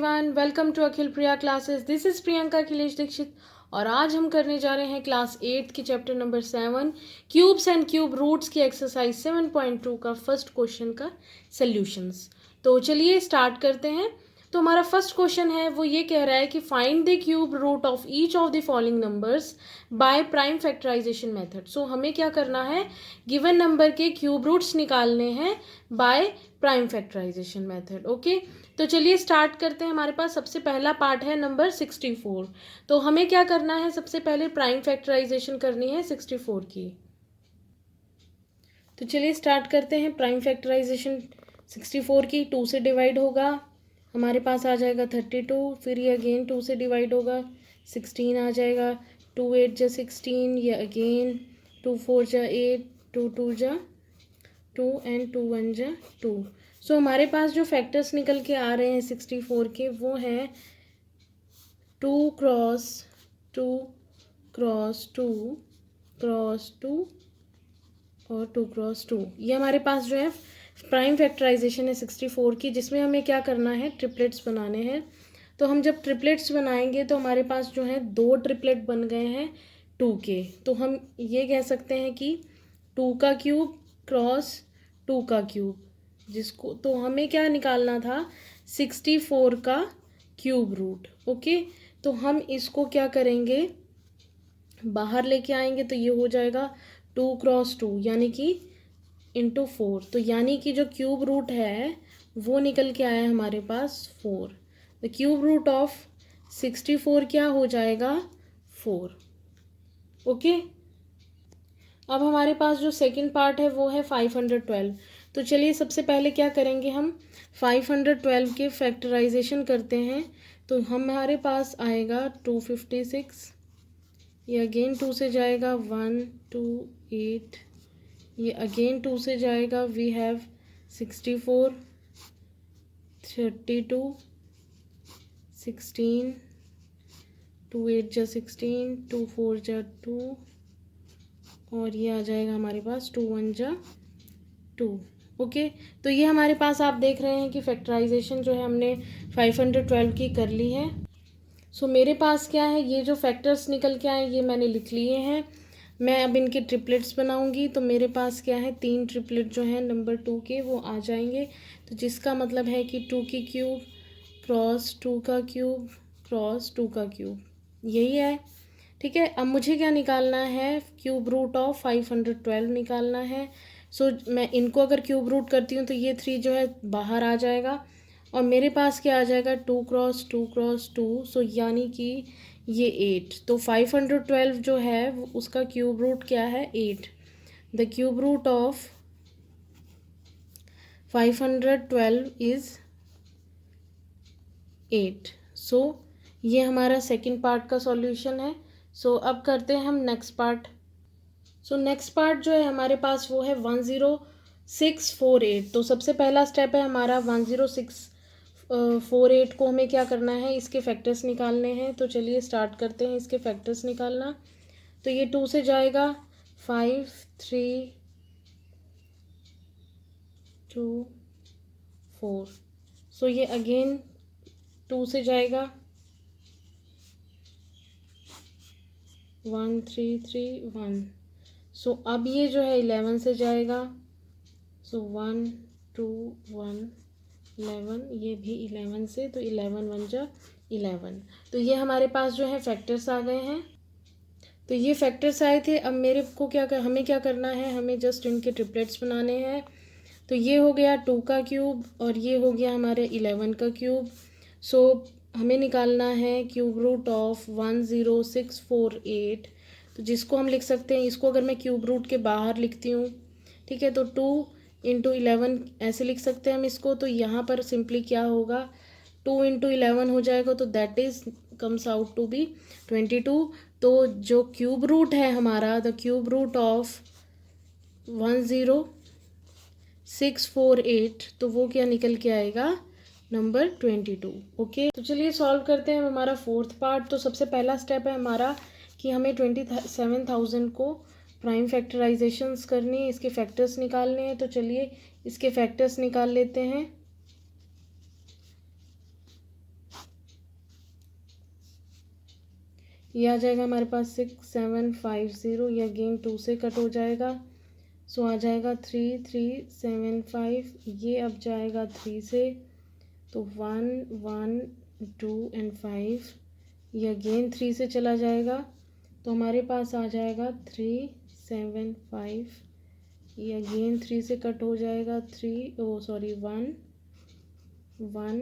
Everyone, welcome to Akhil Priya classes. This is Priyanka Akhilesh Dikshit और आज हम करने जा रहे हैं क्लास 8 की chapter number 7 cubes and cube roots की एक्सरसाइज 7.2 का फर्स्ट क्वेश्चन का सॉल्यूशंस। तो चलिए स्टार्ट करते हैं। तो हमारा फर्स्ट क्वेश्चन है वो ये कह रहा है कि find the cube root of each of the following numbers by prime factorization method. So हमें क्या करना है, गिवन नंबर के क्यूब रूट्स निकालने हैं by prime factorization method. Okay, तो चलिए स्टार्ट करते हैं। हमारे पास सबसे पहला पार्ट है नंबर 64। तो हमें क्या करना है, सबसे पहले प्राइम फैक्टराइजेशन करनी है 64 की। तो चलिए स्टार्ट करते हैं। प्राइम फैक्टराइजेशन 64 की 2 से डिवाइड होगा, हमारे पास आ जाएगा 32। फिर ये अगेन 2 से डिवाइड होगा, 16 आ जाएगा। 2 8 जा 16, ये अगेन 2 4 जा 8, 2 2 जा 2 एंड 2 1 जा 2। सो हमारे पास जो फैक्टर्स निकल के आ रहे हैं 64 के वो हैं 2 क्रॉस 2 क्रॉस 2 क्रॉस 2 और 2 क्रॉस 2। ये हमारे पास जो है प्राइम फैक्टराइजेशन है 64 की, जिसमें हमें क्या करना है, ट्रिपलेट्स बनाने हैं। तो हम जब ट्रिपलेट्स बनाएंगे तो हमारे पास जो है 2 ट्रिपलेट बन गए हैं 2 के। तो हम ये कह सकते हैं कि 2 का क्यूब क्रॉस 2 का क्यूब, जिसको तो हमें क्या निकालना था, 64 का क्यूब रूट। ओके, तो हम इसको क्या करेंगे, बाहर लेके आएंगे तो ये हो जाएगा 2 क्रॉस 2 यानी कि इंटू 4। तो यानी कि जो क्यूब रूट है वो निकल के आया हमारे पास 4। द क्यूब रूट ऑफ 64 क्या हो जाएगा, 4। ओके, अब हमारे पास जो सेकंड पार्ट है वो है 512। तो चलिए सबसे पहले क्या करेंगे, हम 512 के फैक्टराइजेशन करते हैं। तो हमारे पास आएगा 256, ये अगेन 2 से जाएगा 1 2 8, ये अगेन 2 से जाएगा, वी हैव 64 32 16, 2 8 जा 16, 2 4 जा 2 और ये आ जाएगा हमारे पास 2 1 जा 2। ओके, तो ये हमारे पास आप देख रहे हैं कि फैक्टराइजेशन जो है हमने 512 की कर ली है। सो मेरे पास क्या है, ये जो फैक्टर्स निकल के आए ये मैंने लिख लिए हैं। मैं अब इनके ट्रिपलेट्स बनाऊंगी। तो मेरे पास क्या है, 3 ट्रिपलेट जो हैं नंबर 2 के वो आ जाएंगे। तो जिसका मतलब है कि 2 की क्यूब क्रॉस 2 का क्यूब क्रॉस 2 का क्यूब, यही है। ठीक है, अब मुझे क्या निकालना है, क्यूब रूट ऑफ 512 निकालना है। सो मैं इनको अगर क्यूब रूट करती हूँ तो ये 3 जो है बाहर आ जाएगा और मेरे पास क्या आ जाएगा, 2 क्रॉस 2 क्रॉस 2। सो यानी कि ये 8। तो 512 जो है उसका क्यूब रूट क्या है, 8। The cube root of 512 is 8। So ये हमारा सेकंड पार्ट का सॉल्यूशन है। सो अब करते हैं हम next part. So next part जो है हमारे पास वो है 10648। तो सबसे पहला स्टेप है हमारा 10648 को हमें क्या करना है, इसके फैक्टर्स निकालने हैं। तो चलिए स्टार्ट करते हैं इसके फैक्टर्स निकालना। तो ये 2 से जाएगा 5 3 2 4। सो ये अगेन 2 से जाएगा 1 3 3 1। सो अब ये जो है 11 से जाएगा। सो 1 2 1 11, ये भी 11 से, तो 11 1 जा 11। तो ये हमारे पास जो है फैक्टर्स आ गए हैं। तो ये फैक्टर्स आए थे। अब मेरे को हमें क्या करना है, हमें जस्ट इनके ट्रिपलेट्स बनाने हैं। तो ये हो गया 2 का क्यूब और ये हो गया हमारे 11 का क्यूब। सो हमें निकालना है क्यूब रूट ऑफ 10648। तो जिसको हम लिख सकते हैं, इसको अगर मैं क्यूब रूट के बाहर लिखती हूँ, ठीक है, तो 2 इंटू 11 ऐसे लिख सकते हैं हम इसको। तो यहाँ पर सिंपली क्या होगा, 2 इंटू 11 हो जाएगा, तो that is comes out to be 22। तो जो क्यूब रूट है हमारा, द क्यूब रूट ऑफ 10648, तो वो क्या निकल के आएगा, नंबर 22। ओके, तो चलिए सॉल्व करते हैं हमारा फोर्थ पार्ट। तो सबसे पहला स्टेप है हमारा कि हमें 27,000 को प्राइम फैक्टराइजेशंस करनी है, इसके फैक्टर्स निकालने हैं। तो चलिए इसके फैक्टर्स निकाल लेते हैं। ये आ जाएगा हमारे पास 6750, ये अगेन 2 से कट हो जाएगा, सो आ जाएगा 3375, ये अब जाएगा 3 से, तो 1 1 2 एंड 5, ये अगेन 3 से चला जाएगा, तो हमारे पास आ जाएगा 375, ये अगेन 3 से कट हो जाएगा, 1 1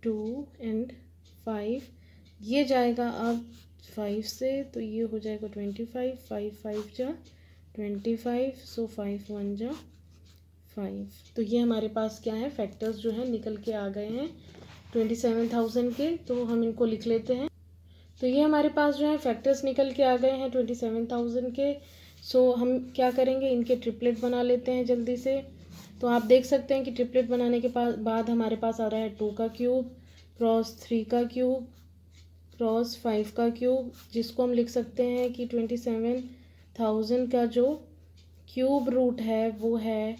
2 एंड 5, ये जाएगा अब 5 से, तो ये हो जाएगा 25, 5 5 जा 25, सो 5 1 जा 5। तो ये हमारे पास क्या है, फैक्टर्स जो हैं निकल के आ गए हैं 27,000 के, तो हम इनको लिख लेते हैं। तो ये हमारे पास जो है फैक्टर्स निकल के आ गए हैं 27,000 के। सो हम क्या करेंगे, इनके ट्रिपलेट बना लेते हैं जल्दी से। तो आप देख सकते हैं कि ट्रिपलेट बनाने के बाद हमारे पास आ रहा है 2 का क्यूब क्रॉस 3 का क्यूब क्रॉस 5 का क्यूब, जिसको हम लिख सकते हैं कि 27,000 का जो क्यूब रूट है वो है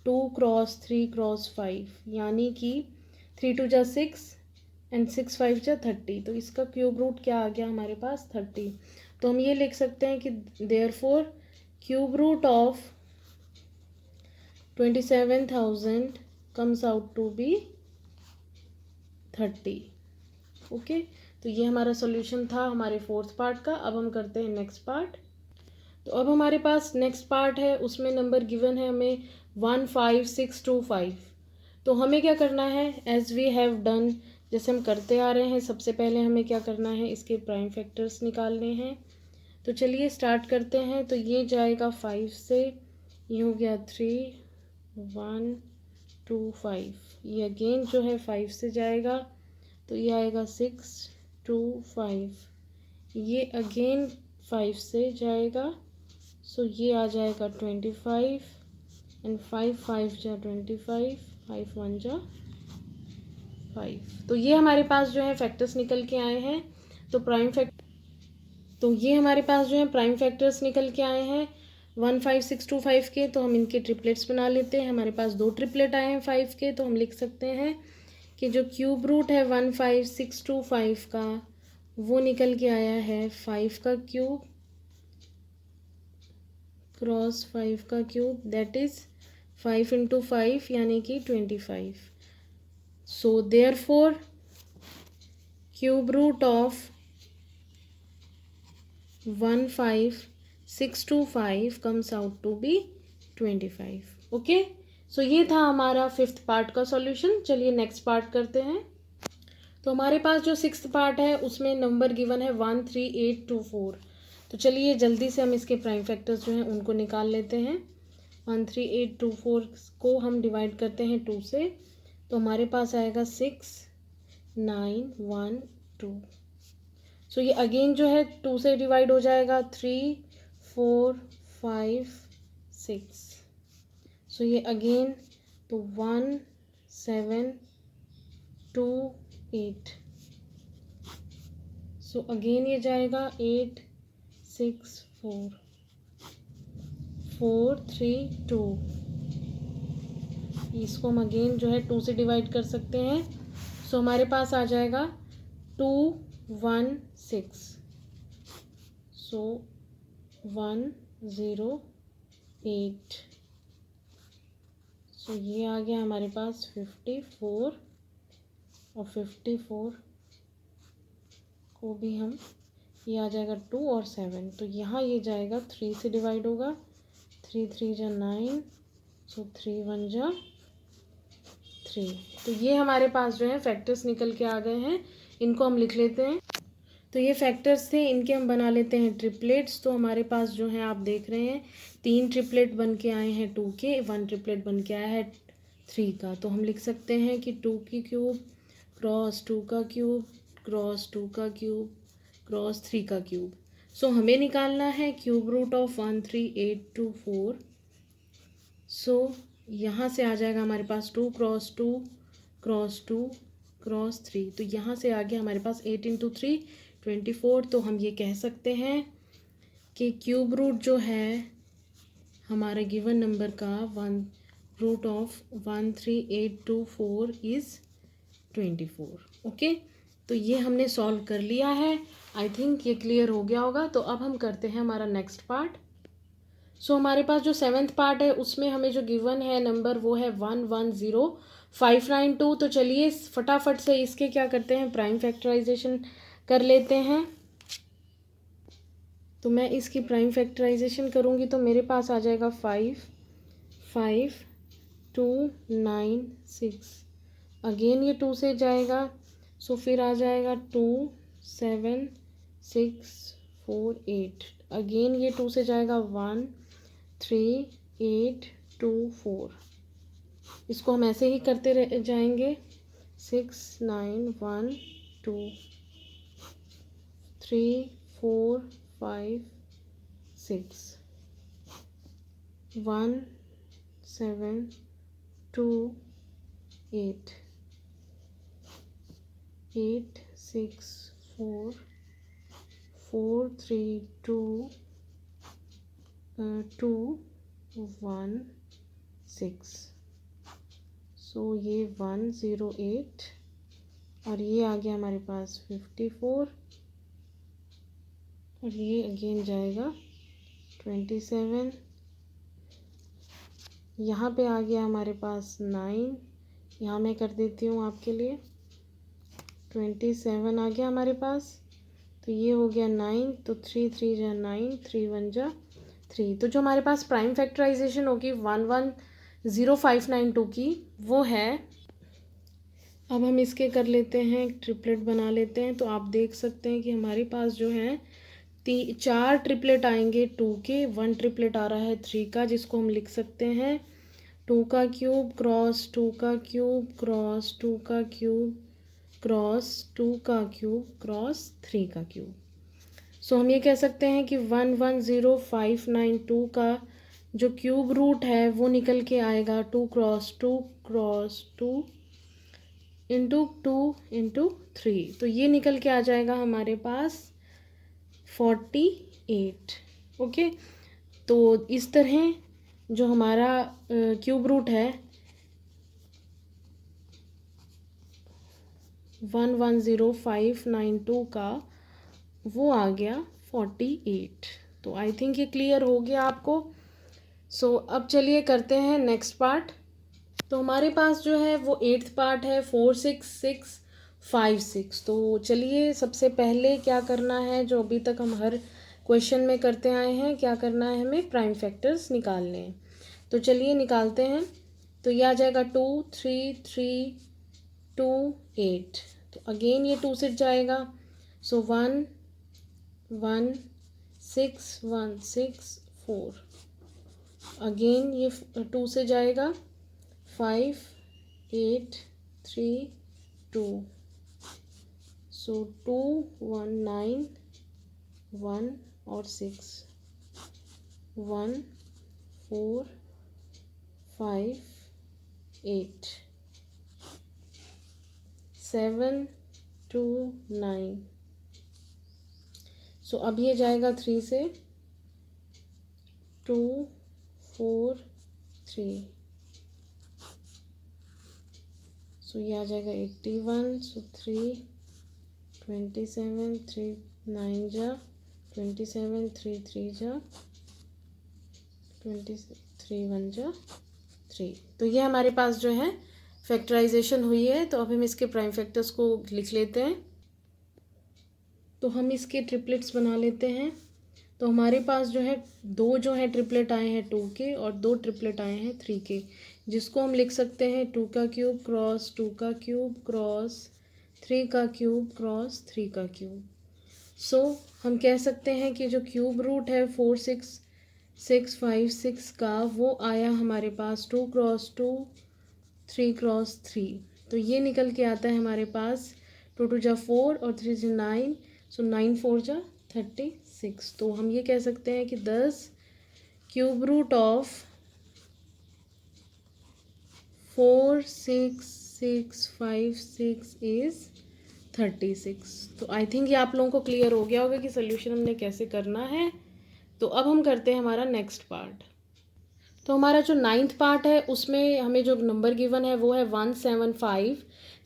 2 क्रॉस 3 क्रॉस 5, यानी कि 3 2 जा 6 एंड 6 5 जा 30। तो इसका क्यूब रूट क्या आ गया हमारे पास 30। तो हम ये लिख सकते हैं कि therefore cube root of 27,000 comes out to be 30। Okay, तो ये हमारा सॉल्यूशन था हमारे 4th पार्ट का। अब हम करते हैं नेक्स्ट पार्ट। तो अब हमारे पास नेक्स्ट पार्ट है, उसमें नंबर गिवन है हमें 1 5 6 2 5। तो हमें क्या करना है, एज वी हैव डन, जैसे हम करते आ रहे हैं, सबसे पहले हमें क्या करना है, इसके प्राइम फैक्टर्स निकालने हैं। तो चलिए स्टार्ट करते हैं। तो ये जाएगा 5 से, ये हो गया 3 1 2 5, ये अगेन जो है 5 से जाएगा, तो ये आएगा 6 2 5, ये अगेन 5 से जाएगा, सो ये आ जाएगा 25 एंड 5 5 जा 25, 5 1 जा 5। तो ये हमारे पास जो है फैक्टर्स निकल के आए हैं। तो ये हमारे पास जो है प्राइम फैक्टर्स निकल के आए हैं 1 5 6 2 5 के। तो हम इनके ट्रिपलेट्स बना लेते हैं। हमारे पास 2 ट्रिपलेट आए हैं 5 के, तो हम लिख सकते हैं कि जो क्यूब रूट है 1 5 6 2 5 का, वो निकल के आया है 5 का क्यूब क्रॉस 5 का क्यूब, दैट इज 5 इंटू 5 यानी कि 25। So therefore cube root of 1 5 6 2 5 comes out to be 25। Okay, सो ये था हमारा 5th पार्ट का सॉल्यूशन। चलिए नेक्स्ट पार्ट करते हैं। तो हमारे पास जो 6th पार्ट है उसमें नंबर गिवन है 1 3 8 2 4। तो चलिए जल्दी से हम इसके प्राइम फैक्टर्स जो हैं उनको निकाल लेते हैं। 1 3 8 2 4 को हम डिवाइड करते हैं 2 से, तो हमारे पास आएगा 6 9 1 2। सो ये अगेन जो है 2 से डिवाइड हो जाएगा 3 4 5 6। सो ये अगेन तो 1 7 2 8। सो अगेन ये जाएगा 8 6 4 4 3 2। इसको हम अगेन जो है 2 से डिवाइड कर सकते हैं। सो हमारे पास आ जाएगा 2 1 6। सो 1 0 8। सो ये आ गया हमारे पास 54, और 54 को भी हम, ये आ जाएगा 2 और 7। तो यहाँ ये जाएगा 3 से डिवाइड होगा, 3 3 जा 9, सो 3 1 जा 3। तो ये हमारे पास जो है फैक्टर्स निकल के आ गए हैं, इनको हम लिख लेते हैं। तो ये फैक्टर्स थे, इनके हम बना लेते हैं ट्रिपलेट्स। तो हमारे पास जो है आप देख रहे हैं 3 ट्रिपलेट बन के आए हैं 2 के, 1 ट्रिपलेट बन के आया है 3 का। तो हम लिख सकते हैं कि 2 की क्यूब क्रॉस 2 का क्यूब क्रॉस 2 का क्यूब क्रॉस 3 का क्यूब। सो हमें निकालना है क्यूब रूट ऑफ 1 3 8 2 4। सो यहाँ से आ जाएगा हमारे पास 2 क्रॉस 2 क्रॉस 2 क्रॉस 3। तो यहाँ से आ गया हमारे पास 8 इंटू 3 24। तो हम ये कह सकते हैं कि क्यूब रूट जो है हमारे गिवन नंबर का 1 रूट ऑफ 1 3 8 2 4 इज़ 24। ओके, तो ये हमने सॉल्व कर लिया है। आई थिंक ये क्लियर हो गया होगा। तो अब हम करते हैं हमारा नेक्स्ट पार्ट। सो हमारे पास जो 7th पार्ट है उसमें हमें जो गिवन है नंबर वो है 110592। तो चलिए फटाफट से इसके क्या करते हैं, प्राइम फैक्टराइजेशन कर लेते हैं। तो मैं इसकी प्राइम फैक्टराइजेशन करूँगी तो मेरे पास आ जाएगा 55296। अगेन ये 2 से जाएगा, सो फिर आ जाएगा 27648। अगेन ये 2 से जाएगा 13824। इसको हम ऐसे ही करते रह जाएंगे। 6912 3 4 5 6 1 7 2 8 8 6 4 4 3 2 2 1 6। सो ये 108 और ये आ गया हमारे पास 54 और ये अगेन जाएगा 27। यहाँ पे आ गया हमारे पास 9। यहाँ मैं कर देती हूँ आपके लिए। 27 आ गया हमारे पास, तो ये हो गया 9। तो 3 3 जा 9, 3 1 जा 3। तो जो हमारे पास प्राइम फैक्टराइजेशन होगी 110592 की वो है। अब हम इसके कर लेते हैं, एक ट्रिपलेट बना लेते हैं। तो आप देख सकते हैं कि हमारे पास जो है 4 ट्रिपलेट आएंगे 2 के, 1 ट्रिपलेट आ रहा है 3 का, जिसको हम लिख सकते हैं 2 का क्यूब क्रॉस 2 का क्यूब क्रॉस 2 का क्यूब क्रॉस 2 का क्यूब क्रॉस 3 का क्यूब। सो हम ये कह सकते हैं कि 110592 का जो क्यूब रूट है वो निकल के आएगा 2 क्रॉस 2 क्रॉस 2 इंटू 2 इंटू 3। तो ये निकल के आ जाएगा हमारे पास 48। ओके, तो इस तरह जो हमारा क्यूब रूट है 110592 का वो आ गया 48। तो आई थिंक ये क्लियर हो गया आपको। सो अब चलिए करते हैं नेक्स्ट पार्ट। तो हमारे पास जो है वो 8th पार्ट है 46656। तो चलिए सबसे पहले क्या करना है, जो अभी तक हम हर क्वेश्चन में करते आए हैं, क्या करना है, हमें प्राइम फैक्टर्स निकालने हैं। तो चलिए निकालते हैं। तो ये आ जाएगा 2 3 3 2 8। तो अगेन ये 2 से जाएगा, सो 1 1 6 1 6 4। अगेन ये 2 से जाएगा 5 8 3 2। सो 2 1 9 1 और 6 1 4 5 8 7 2 9। सो अब ये जाएगा 3 से 2 4 3। सो ये आ जाएगा 81। सो 3 27 3 9 जा 27 3 3 जा 23 1 जा 3। तो ये हमारे पास जो है फैक्टराइजेशन हुई है। तो अब हम इसके प्राइम फैक्टर्स को लिख लेते हैं। तो हम इसके ट्रिपलेट्स बना लेते हैं। तो हमारे पास जो है 2 जो है ट्रिपलेट आए हैं 2 के और 2 ट्रिपलेट आए हैं 3 के, जिसको हम लिख सकते हैं 2 का क्यूब क्रॉस 2 का क्यूब क्रॉस 3 का क्यूब क्रॉस 3 का क्यूब। सो हम कह सकते हैं कि जो क्यूब रूट है 46656 का वो आया हमारे पास 2 क्रॉस 2 3 क्रॉस 3। तो ये निकल के आता है हमारे पास 2 2 जा 4 और 3 जा 9। सो 9 4 जा 36। तो हम ये कह सकते हैं कि 10 क्यूब रूट ऑफ 46656 इज 36। तो आई थिंक ये आप लोगों को क्लियर हो गया होगा कि सोल्यूशन हमने कैसे करना है। तो अब हम करते हैं हमारा नेक्स्ट पार्ट। तो हमारा जो 9th पार्ट है उसमें हमें जो नंबर गिवन है वो है 175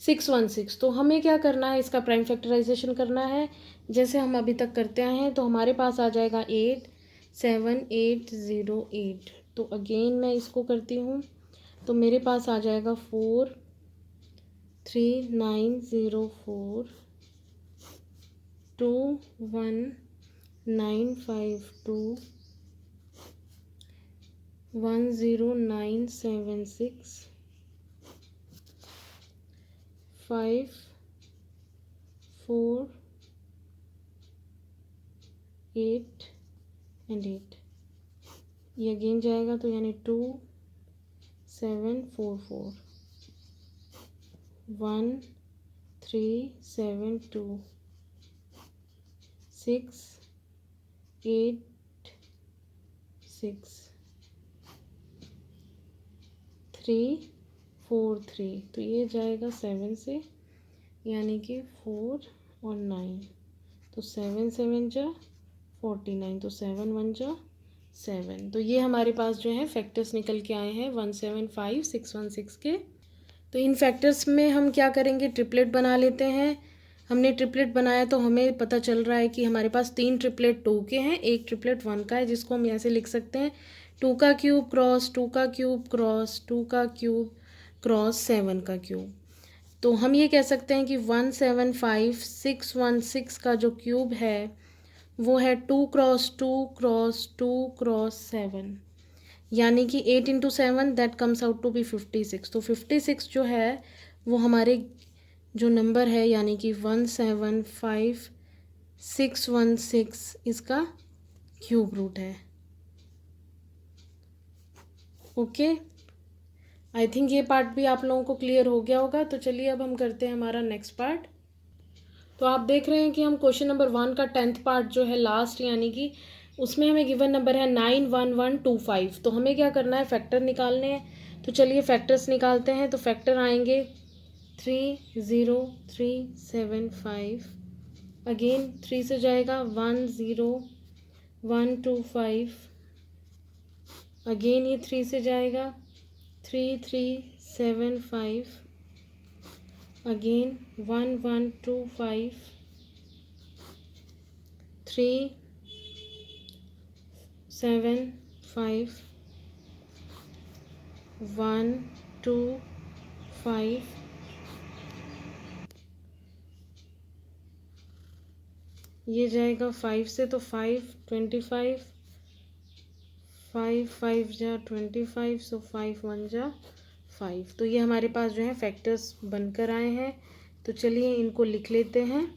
616। तो हमें क्या करना है, इसका प्राइम फैक्टराइजेशन करना है जैसे हम अभी तक करते आए हैं। तो हमारे पास आ जाएगा 87808। तो अगेन मैं इसको करती हूँ, तो मेरे पास आ जाएगा 43904 21952 10976 5 4 8 एंड 8। ये अगेन जाएगा तो यानी 2744 1372 686 343। तो ये जाएगा 7 से, यानी कि 4 और 9। तो 7 7 जा 49, तो 7 1 जा 7। तो ये हमारे पास जो है फैक्टर्स निकल के आए हैं 175616 के। तो इन फैक्टर्स में हम क्या करेंगे, ट्रिपलेट बना लेते हैं। हमने ट्रिपलेट बनाया तो हमें पता चल रहा है कि हमारे पास 3 ट्रिपलेट 2 के हैं, एक ट्रिपलेट 1 का है, जिसको हम ऐसे लिख सकते हैं 2 का क्यूब क्रॉस 2 का क्यूब क्रॉस 2 का क्यूब क्रॉस 7 का क्यूब। तो हम ये कह सकते हैं कि 175616 का जो क्यूब है वो है 2 क्रॉस 2 क्रॉस 2 क्रॉस 7, यानी कि 8 into 7 that comes out to be 56। तो 56 जो है वो हमारे जो नंबर है यानी कि 175616 इसका क्यूब रूट है। ओके, आई थिंक ये पार्ट भी आप लोगों को क्लियर हो गया होगा। तो चलिए अब हम करते हैं हमारा नेक्स्ट पार्ट। तो आप देख रहे हैं कि हम क्वेश्चन नंबर 1 का 10th पार्ट जो है लास्ट, यानी कि उसमें हमें गिवन नंबर है 91125। तो हमें क्या करना है, फैक्टर निकालने हैं। तो चलिए फैक्टर्स निकालते हैं। तो फैक्टर आएंगे 30375, अगेन 3 से जाएगा 10125, अगेन ये 3 से जाएगा 3375, अगेन 1125, 375, 125, ये जाएगा 5 से तो 525, 5 5 जा 25, सो 5 1 जा 5। तो ये हमारे पास जो है फैक्टर्स बनकर आए हैं। तो चलिए इनको लिख लेते हैं।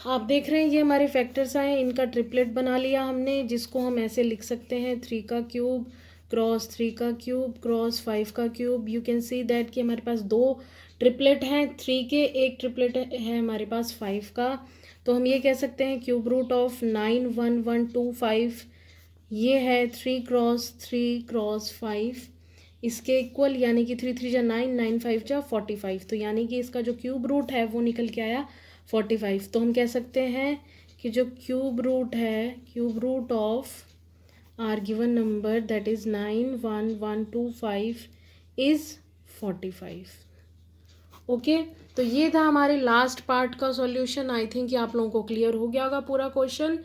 आप देख रहे हैं ये हमारे फैक्टर्स आए हैं, इनका ट्रिपलेट बना लिया हमने, जिसको हम ऐसे लिख सकते हैं 3 का क्यूब क्रॉस 3 का क्यूब क्रॉस 5 का cube. You can see that कि हमारे पास 2 ट्रिपलेट हैं 3 के, एक ट्रिपलेट है हमारे पास 5 का। तो हम ये कह सकते हैं क्यूब रूट ऑफ 91125 ये है 3 क्रॉस 3 क्रॉस 5 इसके इक्वल, यानी कि 3 3 जा 9 9 5 जा 45। तो यानी कि इसका जो क्यूब रूट है वो निकल के आया 45। तो हम कह सकते हैं कि जो क्यूब रूट है, cube root of our given number that is 91125 is 45। Okay, तो ये था हमारे लास्ट पार्ट का सॉल्यूशन। आई थिंक आप लोगों को क्लियर हो गया होगा पूरा क्वेश्चन।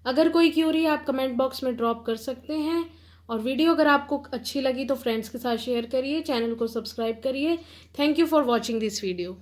अगर कोई क्यूरी आप कमेंट बॉक्स में ड्रॉप कर सकते हैं, और वीडियो अगर आपको अच्छी लगी तो फ्रेंड्स के साथ शेयर करिए, चैनल को सब्सक्राइब करिए। Thank you for watching this video.